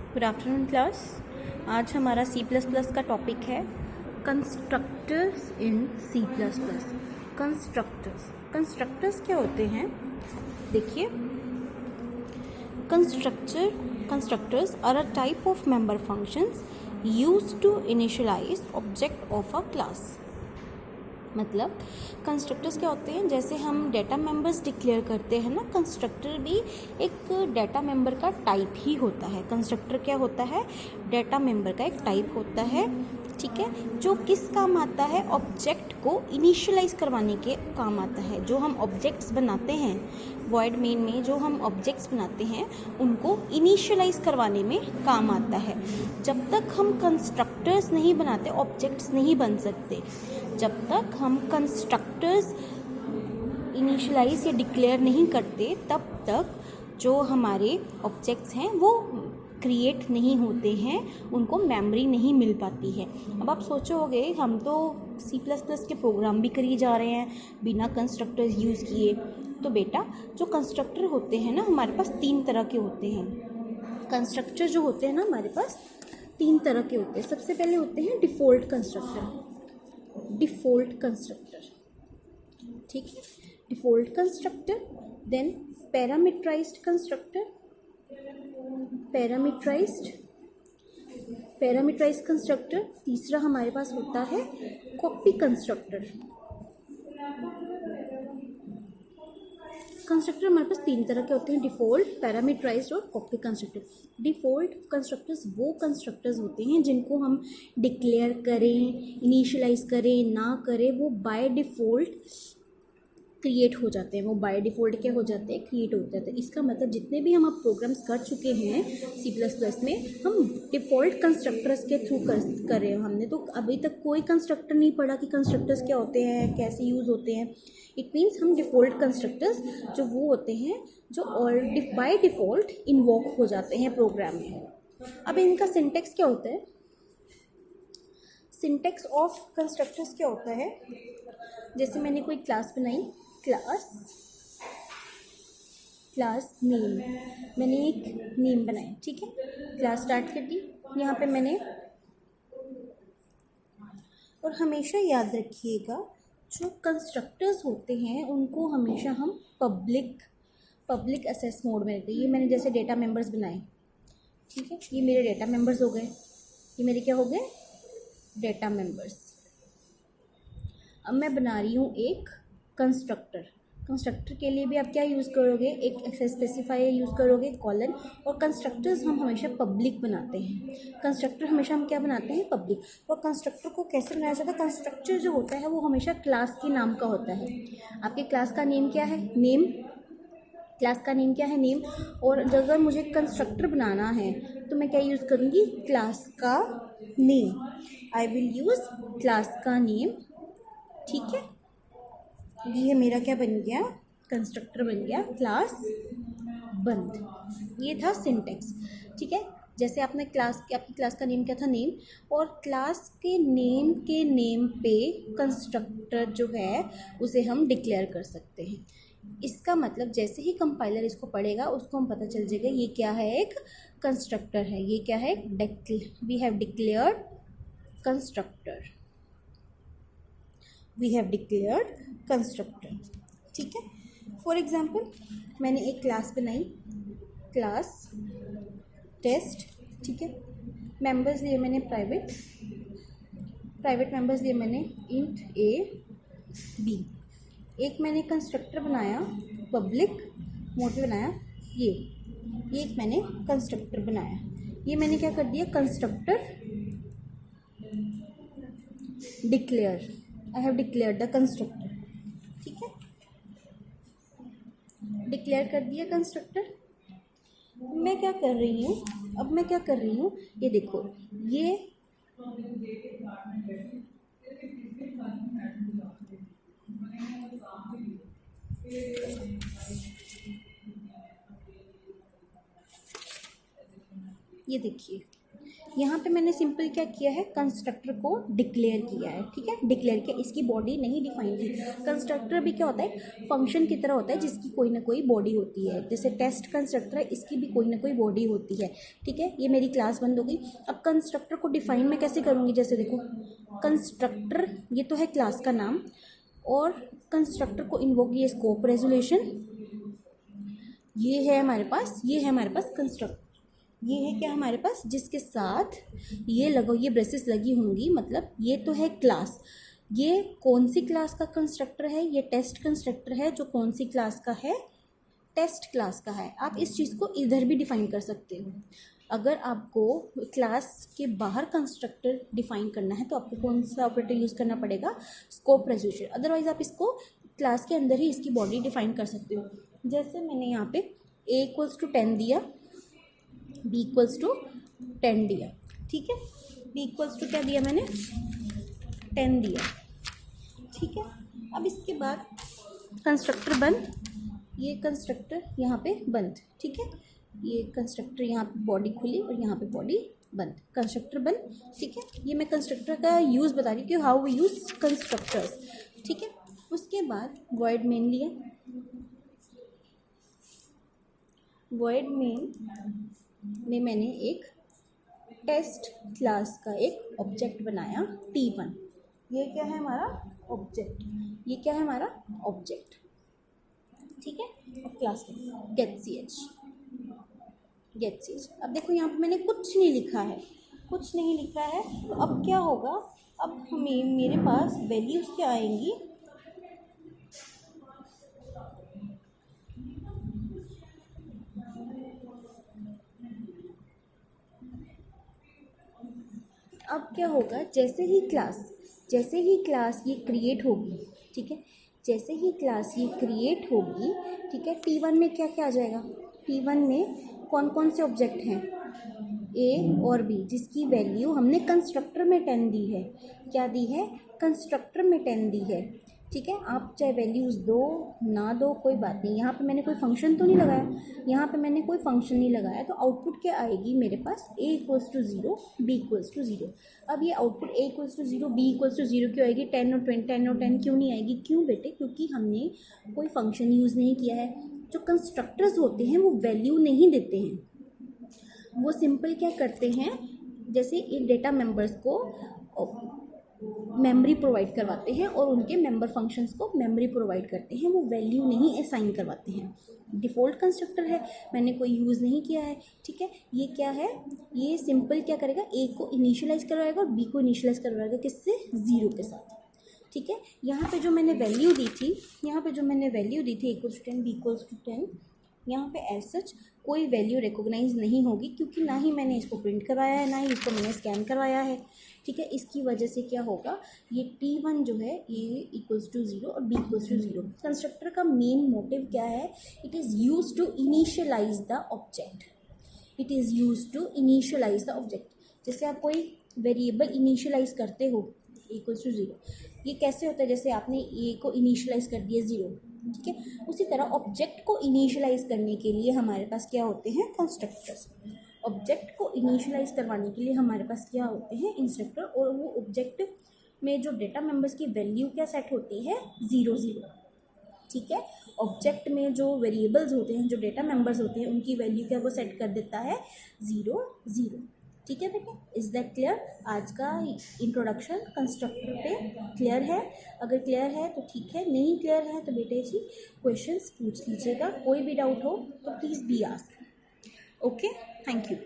Good afternoon class. आज हमारा C++ का टॉपिक है कंस्ट्रक्टर्स इन C++। कंस्ट्रक्टर्स क्या होते हैं? देखिए, constructors are a type of member functions used to initialise object of a class. मतलब कंस्ट्रक्टर्स क्या होते हैं? जैसे हम डेटा मेंबर्स डिक्लेयर करते हैं ना, कंस्ट्रक्टर भी एक डेटा मेंबर का टाइप ही होता है। कंस्ट्रक्टर क्या होता है? डेटा मेंबर का एक टाइप होता है, ठीक है, जो किस काम आता है? ऑब्जेक्ट को इनिशियलाइज करवाने के काम आता है। जो हम ऑब्जेक्ट्स बनाते हैं वॉइड मेन में, जो हम ऑब्जेक्ट्स बनाते हैं उनको इनिशियलाइज करवाने में काम आता है। जब तक हम कंस्ट्रक्टर्स नहीं बनाते, ऑब्जेक्ट्स नहीं बन सकते। जब तक हम कंस्ट्रक्टर्स इनिशियलाइज या डिक्लेयर नहीं करते, तब तक जो हमारे ऑब्जेक्ट्स हैं वो क्रिएट नहीं होते हैं, उनको मेमोरी नहीं मिल पाती है। अब आप सोचोगे हम तो C++ के प्रोग्राम भी करी जा रहे हैं बिना कंस्ट्रक्टर्स यूज़ किए। तो बेटा, जो कंस्ट्रक्टर होते हैं ना, हमारे पास 3 तरह के होते हैं। कंस्ट्रक्टर जो होते हैं ना, हमारे पास 3 तरह के होते हैं। सबसे पहले होते हैं डिफ़ॉल्ट कंस्ट्रक्टर, ठीक है, default constructor. Then parameterised constructor. तीसरा हमारे पास होता है कॉपी कंस्ट्रक्टर। कंस्ट्रक्टर हमारे पास 3 तरह के होते हैं, डिफ़ॉल्ट, पैरामीटराइज्ड और कॉपी कंस्ट्रक्टर। डिफ़ॉल्ट कंस्ट्रक्टर्स वो कंस्ट्रक्टर्स होते हैं जिनको हम डिक्लेयर करें, इनिशियलाइज करें ना करें, वो बाय डिफ़ॉल्ट क्रिएट हो जाते हैं। वो बाय डिफ़ॉल्ट क्या हो जाते हैं? क्रिएट हो जाते हैं। इसका मतलब जितने भी हम अब प्रोग्राम्स कर चुके हैं C++ में, हम डिफ़ॉल्ट कंस्ट्रक्टर्स के थ्रू कर रहे हैं। हमने तो अभी तक कोई कंस्ट्रक्टर नहीं पढ़ा कि कंस्ट्रक्टर्स क्या होते हैं, कैसे यूज़ होते हैं। इट मीन्स हम डिफ़ॉल्ट कंस्ट्रक्टर्स जो वो होते हैं जो बाय डिफ़ॉल्ट इन्वोक हो जाते हैं प्रोग्राम में। अब इनका सिंटेक्स क्या होता है? सिंटेक्स ऑफ कंस्ट्रक्टर्स क्या होता है? जैसे मैंने कोई क्लास बनाई, क्लास नेम, मैंने एक नेम बनाया, ठीक है, क्लास स्टार्ट कर दी। यहाँ पे मैंने, और हमेशा याद रखिएगा जो कंस्ट्रक्टर्स होते हैं उनको हमेशा हम पब्लिक एसेस मोड में रखते हैं। ये मैंने जैसे डेटा मेंबर्स बनाए, ठीक है, ये मेरे डेटा मेंबर्स हो गए। ये मेरे क्या हो गए? Data members. अब मैं बना रही हूँ एक कंस्ट्रक्टर के लिए भी आप क्या यूज़ करोगे? एक एक्सेस स्पेसिफायर यूज़ करोगे, कॉलन। और कंस्ट्रक्टर्स हम हमेशा पब्लिक बनाते हैं। कंस्ट्रक्टर हमेशा हम क्या बनाते हैं? पब्लिक। और कंस्ट्रक्टर को कैसे बनाया जाता है? कंस्ट्रक्टर जो होता है वो हमेशा क्लास के नाम का होता है। आपके क्लास का नेम क्या है? नेम। क्लास का नेम क्या है? नेम। और अगर मुझे कंस्ट्रक्टर बनाना है तो मैं क्या यूज़ करूँगी? क्लास का name. I will use class का नेम, ठीक है। ये मेरा क्या बन गया? कंस्ट्रक्टर बन गया, क्लास बंद। ये था सिंटेक्स, ठीक है। जैसे आपकी क्लास का नेम क्या था? नेम। और क्लास के नेम पे कंस्ट्रक्टर जो है उसे हम डिक्लेयर कर सकते हैं। इसका मतलब जैसे ही कंपाइलर इसको पढ़ेगा उसको हम पता चल जाएगा ये क्या है? एक कंस्ट्रक्टर है। ये क्या है? वी हैव डिक्लेयर्ड कंस्ट्रक्टर, ठीक है। फॉर एग्जाम्पल, मैंने एक क्लास बनाई, क्लास टेस्ट, ठीक है। मेंबर्स लिए मैंने प्राइवेट मेंबर्स लिए मैंने इंट a b। एक मैंने कंस्ट्रक्टर बनाया, पब्लिक मोड पे बनाया। ये एक मैंने कंस्ट्रक्टर बनाया। ये मैंने क्या कर दिया? Constructor declare. I have declare the constructor, ठीक है, डिक्लेयर कर दिया कंस्ट्रक्टर। मैं क्या कर रही हूँ? ये देखो, ये देखिए, यहाँ पे मैंने सिंपल क्या किया है, कंस्ट्रक्टर को डिक्लेयर किया है, ठीक है, डिक्लेयर किया, इसकी बॉडी नहीं डिफाइन की। कंस्ट्रक्टर भी क्या होता है, फंक्शन की तरह होता है जिसकी कोई ना कोई बॉडी होती है। जैसे टेस्ट कंस्ट्रक्टर है, इसकी भी कोई ना कोई बॉडी होती है, ठीक है। ये मेरी क्लास बंद हो गई। अब कंस्ट्रक्टर को डिफाइन मैं कैसे करूँगी, जैसे देखो कंस्ट्रक्टर ये तो है क्लास का नाम, और कंस्ट्रक्टर को इन्वोक, ये स्कोप रेजोल्यूशन, ये है हमारे पास, ये है हमारे पास कंस्ट्रक्टर, ये है क्या हमारे पास, जिसके साथ ये लगो, ये ब्रेसेस लगी होंगी, मतलब ये तो है क्लास। ये कौन सी क्लास का कंस्ट्रक्टर है, ये टेस्ट कंस्ट्रक्टर है, जो कौन सी क्लास का है, टेस्ट क्लास का है। आप इस चीज़ को इधर भी डिफाइन कर सकते हो। अगर आपको क्लास के बाहर कंस्ट्रक्टर डिफाइन करना है तो आपको कौन सा ऑपरेटर यूज़ करना पड़ेगा, स्कोप रेजोल्यूशन। अदरवाइज आप इसको क्लास के अंदर ही इसकी बॉडी डिफाइन कर सकते हो। जैसे मैंने यहाँ पे a = 10 दिया, b = 10 दिया, ठीक है, b = क्या दिया मैंने, 10 दिया, ठीक है। अब इसके बाद कंस्ट्रक्टर बंद, ये कंस्ट्रक्टर यहाँ पे बंद, ठीक है, ये कंस्ट्रक्टर यहाँ पे बॉडी खुली और यहाँ पे बॉडी बंद, कंस्ट्रक्टर बंद, ठीक है। ये मैं कंस्ट्रक्टर का यूज़ बता रही हूँ कि हाउ वी यूज़ कंस्ट्रक्टर्स, ठीक है। उसके बाद वॉइड मेन लिया, वॉइड मेन में मैंने एक टेस्ट क्लास का एक ऑब्जेक्ट बनाया T1। ये क्या है हमारा ऑब्जेक्ट, ये क्या है हमारा ऑब्जेक्ट, ठीक है। अब क्लास गेट ch। अब देखो यहाँ पे मैंने कुछ नहीं लिखा है, कुछ नहीं लिखा है, तो अब क्या होगा, अब हमें मेरे पास वैल्यूज़ क्या आएंगी, अब क्या होगा, जैसे ही क्लास ये क्रिएट होगी, ठीक है, जैसे ही क्लास ये क्रिएट होगी, ठीक है, T1 में क्या क्या आ जाएगा, T1 में कौन कौन से ऑब्जेक्ट हैं, A और B, जिसकी वैल्यू हमने कंस्ट्रक्टर में 10 दी है, क्या दी है, कंस्ट्रक्टर में 10 दी है, ठीक है। आप चाहे वैल्यूज़ दो ना दो कोई बात नहीं, यहाँ पे मैंने कोई फंक्शन तो नहीं लगाया, यहाँ पे मैंने कोई फंक्शन नहीं लगाया, तो आउटपुट क्या आएगी मेरे पास, a = 0, b = 0। अब ये आउटपुट a = 0, b = 0 क्यों आएगी, 10 और 10 क्यों नहीं आएगी, क्यों बेटे, क्योंकि हमने कोई फंक्शन यूज़ नहीं किया है। जो कंस्ट्रक्टर्स होते हैं वो वैल्यू नहीं देते हैं, वो सिंपल क्या करते हैं, जैसे इन डेटा मेंबर्स को मेमोरी प्रोवाइड करवाते हैं और उनके मेंबर फंक्शंस को मेमोरी प्रोवाइड करते हैं, वो वैल्यू नहीं असाइन करवाते हैं। डिफ़ॉल्ट कंस्ट्रक्टर है, मैंने कोई यूज़ नहीं किया है, ठीक है। ये क्या है, ये सिंपल क्या करेगा, ए को इनिशियलाइज़ करवाएगा और बी को इनिशियलाइज़ करवाएगा, किससे, 0 के साथ, ठीक है। यहाँ पे जो मैंने वैल्यू दी थी, a = 10, b = 10, यहाँ पे एज सच कोई वैल्यू रिकॉग्नाइज नहीं होगी, क्योंकि ना ही मैंने इसको प्रिंट करवाया है, ना ही इसको मैंने स्कैन करवाया है, ठीक है। इसकी वजह से क्या होगा, ये T1 जो है a = 0 और b = 0। कंस्ट्रक्टर का मेन मोटिव क्या है, it is use to initialise the object, जैसे आप कोई वेरिएबल इनिशियलाइज करते हो a = 0, ये कैसे होता है, जैसे आपने a को इनिशियलाइज कर दिया 0, ठीक है। उसी तरह ऑब्जेक्ट को इनिशियलाइज करने के लिए हमारे पास क्या होते हैं, कंस्ट्रक्टर्स। ऑब्जेक्ट को इनिशियलाइज करवाने के लिए हमारे पास क्या होते हैं, इंस्ट्रक्टर, और वो ऑब्जेक्ट में जो डेटा मेंबर्स की वैल्यू क्या सेट होती है, 0 0, ठीक है। ऑब्जेक्ट में जो वेरिएबल्स होते हैं, जो डेटा मेंबर्स होते हैं, उनकी वैल्यू क्या वो सेट कर देता है, 0 0, ठीक है बेटा। Is that clear. आज का इंट्रोडक्शन कंस्ट्रक्टर पे क्लियर है, अगर क्लियर है तो ठीक है, नहीं क्लियर है तो बेटे जी क्वेश्चंस पूछ लीजिएगा, कोई भी डाउट हो तो please be ask. Okay, thank you.